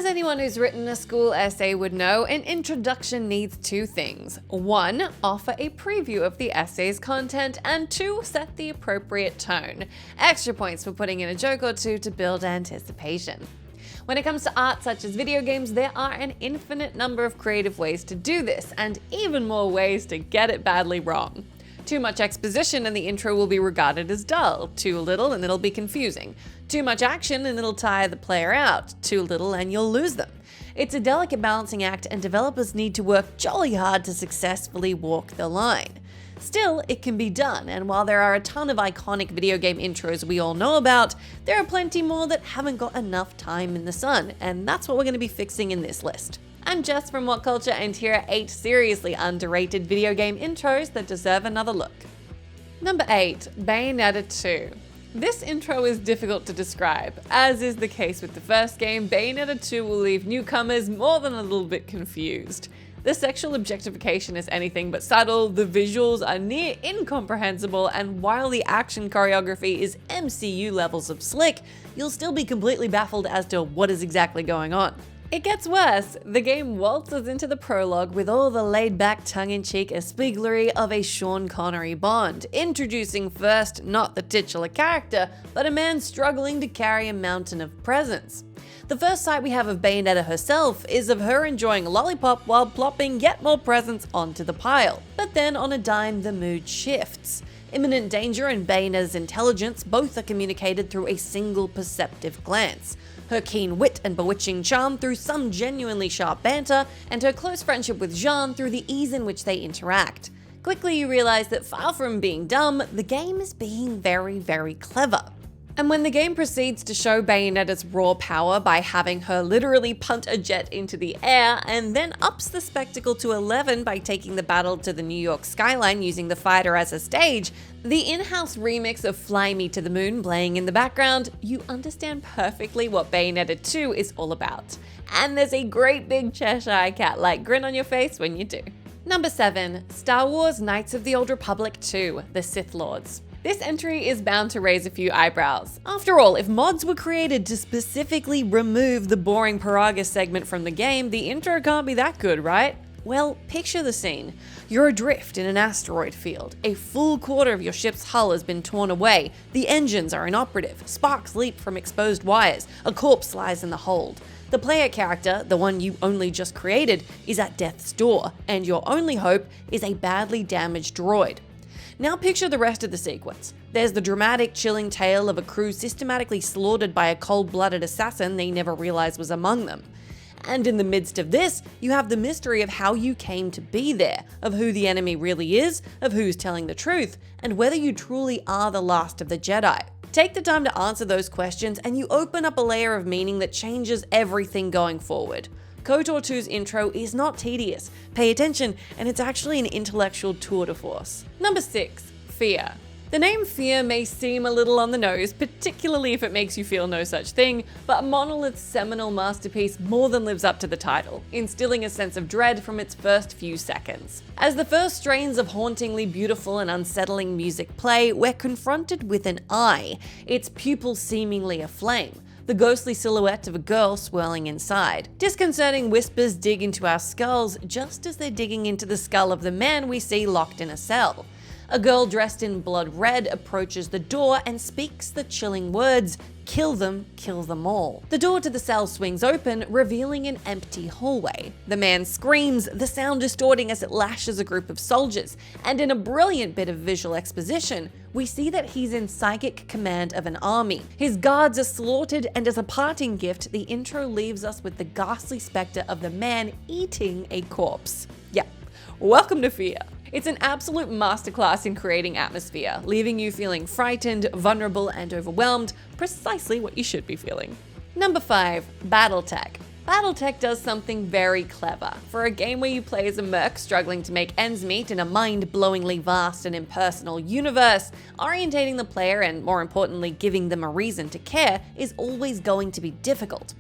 As anyone who's written a school essay would know, an introduction needs two things. 1, offer a preview of the essay's content, and 2, set the appropriate tone. Extra points for putting in a joke or two to build anticipation. When it comes to art such as video games, there are an infinite number of creative ways to do this, and even more ways to get it badly wrong. Too much exposition and the intro will be regarded as dull. Too little and it'll be confusing. Too much action and it'll tire the player out. Too little and you'll lose them. It's a delicate balancing act, and developers need to work jolly hard to successfully walk the line. Still, it can be done, and while there are a ton of iconic video game intros we all know about, there are plenty more that haven't got enough time in the sun, and that's what we're going to be fixing in this list. I'm Jess from WhatCulture, and here are 8 seriously underrated video game intros that deserve another look. Number 8, Bayonetta II. This intro is difficult to describe. As is the case with the first game, Bayonetta 2 will leave newcomers more than a little bit confused. The sexual objectification is anything but subtle, the visuals are near incomprehensible, and while the action choreography is MCU levels of slick, you'll still be completely baffled as to what is exactly going on. It gets worse. The game waltzes into the prologue with all the laid-back tongue-in-cheek espieglery of a Sean Connery Bond, introducing first not the titular character, but a man struggling to carry a mountain of presents. The first sight we have of Bayonetta herself is of her enjoying a lollipop while plopping yet more presents onto the pile. But then on a dime, the mood shifts. Imminent danger and Bayonetta's intelligence both are communicated through a single perceptive glance. Her keen wit and bewitching charm through some genuinely sharp banter, and her close friendship with Jean through the ease in which they interact. Quickly you realize that far from being dumb, the game is being very, very clever. And when the game proceeds to show Bayonetta's raw power by having her literally punt a jet into the air, and then ups the spectacle to 11 by taking the battle to the New York skyline using the fighter as a stage, the in-house remix of Fly Me to the Moon playing in the background, you understand perfectly what Bayonetta 2 is all about. And there's a great big Cheshire Cat-like grin on your face when you do. Number 7, Star Wars Knights of the Old Republic 2, The Sith Lords. This entry is bound to raise a few eyebrows. After all, if mods were created to specifically remove the boring Paraga segment from the game, the intro can't be that good, right? Well, picture the scene. You're adrift in an asteroid field. A full quarter of your ship's hull has been torn away. The engines are inoperative. Sparks leap from exposed wires. A corpse lies in the hold. The player character, the one you only just created, is at death's door, and your only hope is a badly damaged droid. Now picture the rest of the sequence. There's the dramatic, chilling tale of a crew systematically slaughtered by a cold-blooded assassin they never realized was among them. And in the midst of this, you have the mystery of how you came to be there, of who the enemy really is, of who's telling the truth, and whether you truly are the last of the Jedi. Take the time to answer those questions, and you open up a layer of meaning that changes everything going forward. KOTOR 2's intro is not tedious. Pay attention, and it's actually an intellectual tour de force. Number 6, Fear. The name Fear may seem a little on the nose, particularly if it makes you feel no such thing, but Monolith's seminal masterpiece more than lives up to the title, instilling a sense of dread from its first few seconds. As the first strains of hauntingly beautiful and unsettling music play, we're confronted with an eye, its pupil seemingly aflame. The ghostly silhouette of a girl swirling inside. Disconcerting whispers dig into our skulls just as they're digging into the skull of the man we see locked in a cell. A girl dressed in blood red approaches the door and speaks the chilling words, "Kill them all." The door to the cell swings open, revealing an empty hallway. The man screams, the sound distorting as it lashes a group of soldiers, and in a brilliant bit of visual exposition, we see that he's in psychic command of an army. His guards are slaughtered, and as a parting gift, the intro leaves us with the ghastly specter of the man eating a corpse. Yeah, welcome to Fear. It's an absolute masterclass in creating atmosphere, leaving you feeling frightened, vulnerable, and overwhelmed, precisely what you should be feeling. Number 5, BattleTech. BattleTech does something very clever. For a game where you play as a merc struggling to make ends meet in a mind-blowingly vast and impersonal universe, orientating the player and, more importantly, giving them a reason to care is always going to be difficult.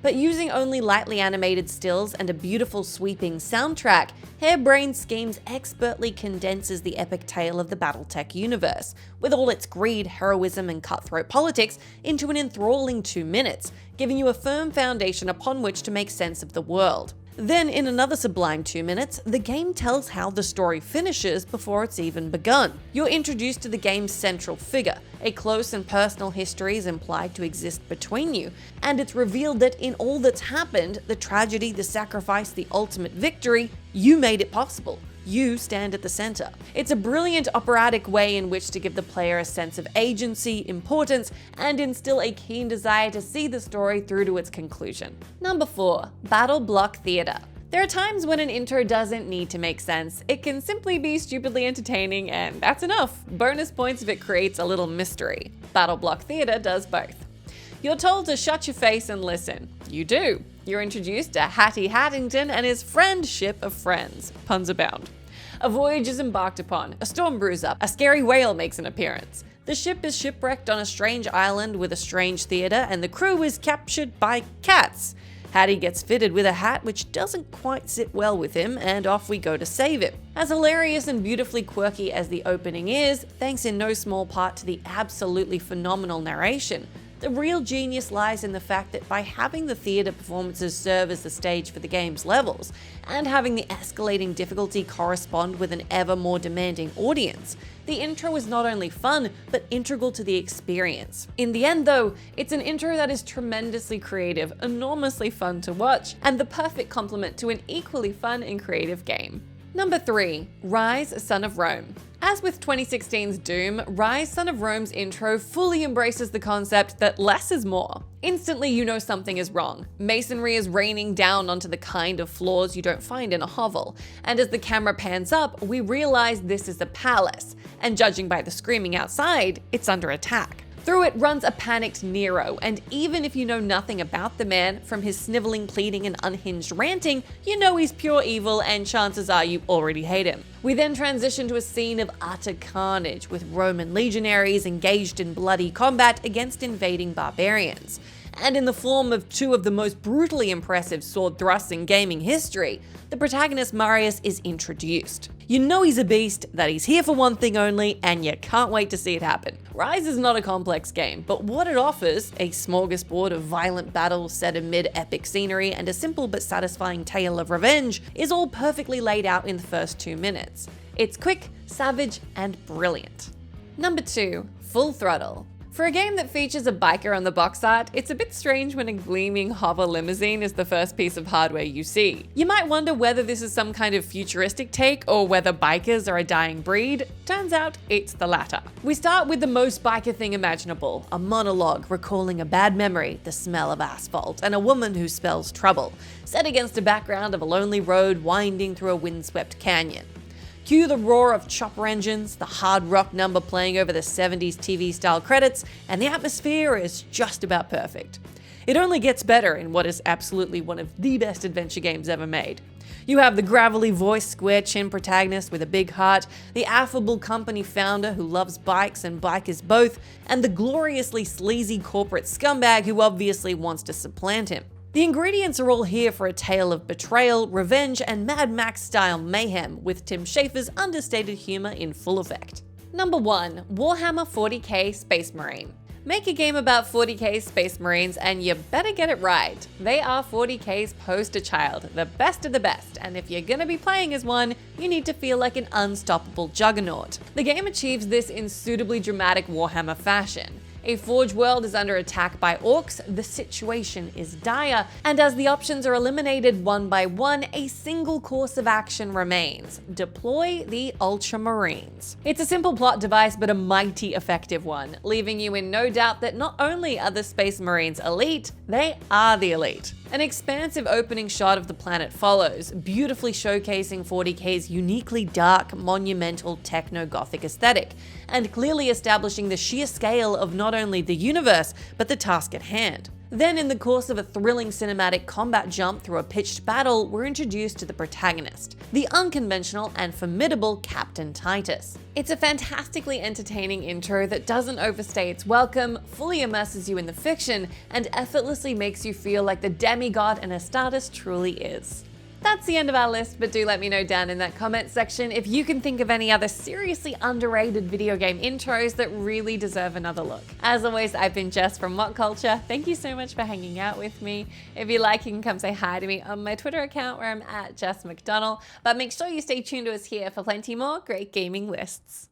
But using only lightly animated stills and a beautiful sweeping soundtrack, Harebrained Schemes expertly condenses the epic tale of the BattleTech universe, with all its greed, heroism, and cutthroat politics, into an enthralling 2 minutes, giving you a firm foundation upon which to make sense of the world. Then, in another sublime 2 minutes, the game tells how the story finishes before it's even begun. You're introduced to the game's central figure, a close and personal history is implied to exist between you, and it's revealed that in all that's happened, the tragedy, the sacrifice, the ultimate victory, you made it possible. You stand at the center. It's a brilliant operatic way in which to give the player a sense of agency, importance, and instill a keen desire to see the story through to its conclusion. Number 4. BattleBlock Theater. There are times when an intro doesn't need to make sense. It can simply be stupidly entertaining, and that's enough. Bonus points if it creates a little mystery. BattleBlock Theater does both. You're told to shut your face and listen. You do. You're introduced to Hattie Hattington and his friendship of friends. Puns abound. A voyage is embarked upon, a storm brews up, a scary whale makes an appearance. The ship is shipwrecked on a strange island with a strange theater, and the crew is captured by cats. Hattie gets fitted with a hat which doesn't quite sit well with him, and off we go to save him. As hilarious and beautifully quirky as the opening is, thanks in no small part to the absolutely phenomenal narration, the real genius lies in the fact that by having the theater performances serve as the stage for the game's levels, and having the escalating difficulty correspond with an ever more demanding audience, the intro is not only fun, but integral to the experience. In the end though, it's an intro that is tremendously creative, enormously fun to watch, and the perfect complement to an equally fun and creative game. Number 3. Ryse, Son of Rome. As with 2016's Doom, Ryse, Son of Rome's intro fully embraces the concept that less is more. Instantly you know something is wrong. Masonry is raining down onto the kind of floors you don't find in a hovel, and as the camera pans up, we realize this is a palace, and judging by the screaming outside, it's under attack. Through it runs a panicked Nero, and even if you know nothing about the man, from his sniveling, pleading, and unhinged ranting, you know he's pure evil, and chances are you already hate him. We then transition to a scene of utter carnage, with Roman legionaries engaged in bloody combat against invading barbarians. And in the form of 2 of the most brutally impressive sword thrusts in gaming history, the protagonist Marius is introduced. You know he's a beast, that he's here for one thing only, and you can't wait to see it happen. Ryse is not a complex game, but what it offers, a smorgasbord of violent battles set amid epic scenery and a simple but satisfying tale of revenge, is all perfectly laid out in the first 2 minutes. It's quick, savage, and brilliant. Number 2. Full Throttle. For a game that features a biker on the box art, it's a bit strange when a gleaming hover limousine is the first piece of hardware you see. You might wonder whether this is some kind of futuristic take or whether bikers are a dying breed. Turns out it's the latter. We start with the most biker thing imaginable, a monologue recalling a bad memory, the smell of asphalt, and a woman who spells trouble, set against a background of a lonely road winding through a windswept canyon. Cue the roar of chopper engines, the hard rock number playing over the 70s TV-style credits, and the atmosphere is just about perfect. It only gets better in what is absolutely one of the best adventure games ever made. You have the gravelly voiced square-chin protagonist with a big heart, the affable company founder who loves bikes and bikers both, and the gloriously sleazy corporate scumbag who obviously wants to supplant him. The ingredients are all here for a tale of betrayal, revenge, and Mad Max-style mayhem, with Tim Schafer's understated humor in full effect. Number 1. Warhammer 40k Space Marine. Make a game about 40k Space Marines and you better get it right. They are 40k's poster child, the best of the best, and if you're gonna be playing as one, you need to feel like an unstoppable juggernaut. The game achieves this in suitably dramatic Warhammer fashion. A Forge world is under attack by orcs, the situation is dire, and as the options are eliminated one by one, a single course of action remains: deploy the Ultramarines. It's a simple plot device, but a mighty effective one, leaving you in no doubt that not only are the Space Marines elite, they are the elite. An expansive opening shot of the planet follows, beautifully showcasing 40k's uniquely dark, monumental, techno-gothic aesthetic, and clearly establishing the sheer scale of not only the universe, but the task at hand. Then, in the course of a thrilling cinematic combat jump through a pitched battle, we're introduced to the protagonist, the unconventional and formidable Captain Titus. It's a fantastically entertaining intro that doesn't overstay its welcome, fully immerses you in the fiction, and effortlessly makes you feel like the demigod an Astartes truly is. That's the end of our list, but do let me know down in that comment section if you can think of any other seriously underrated video game intros that really deserve another look. As always, I've been Jess from WhatCulture. Thank you so much for hanging out with me. If you like, you can come say hi to me on my Twitter account where I'm at Jess McDonald, but make sure you stay tuned to us here for plenty more great gaming lists.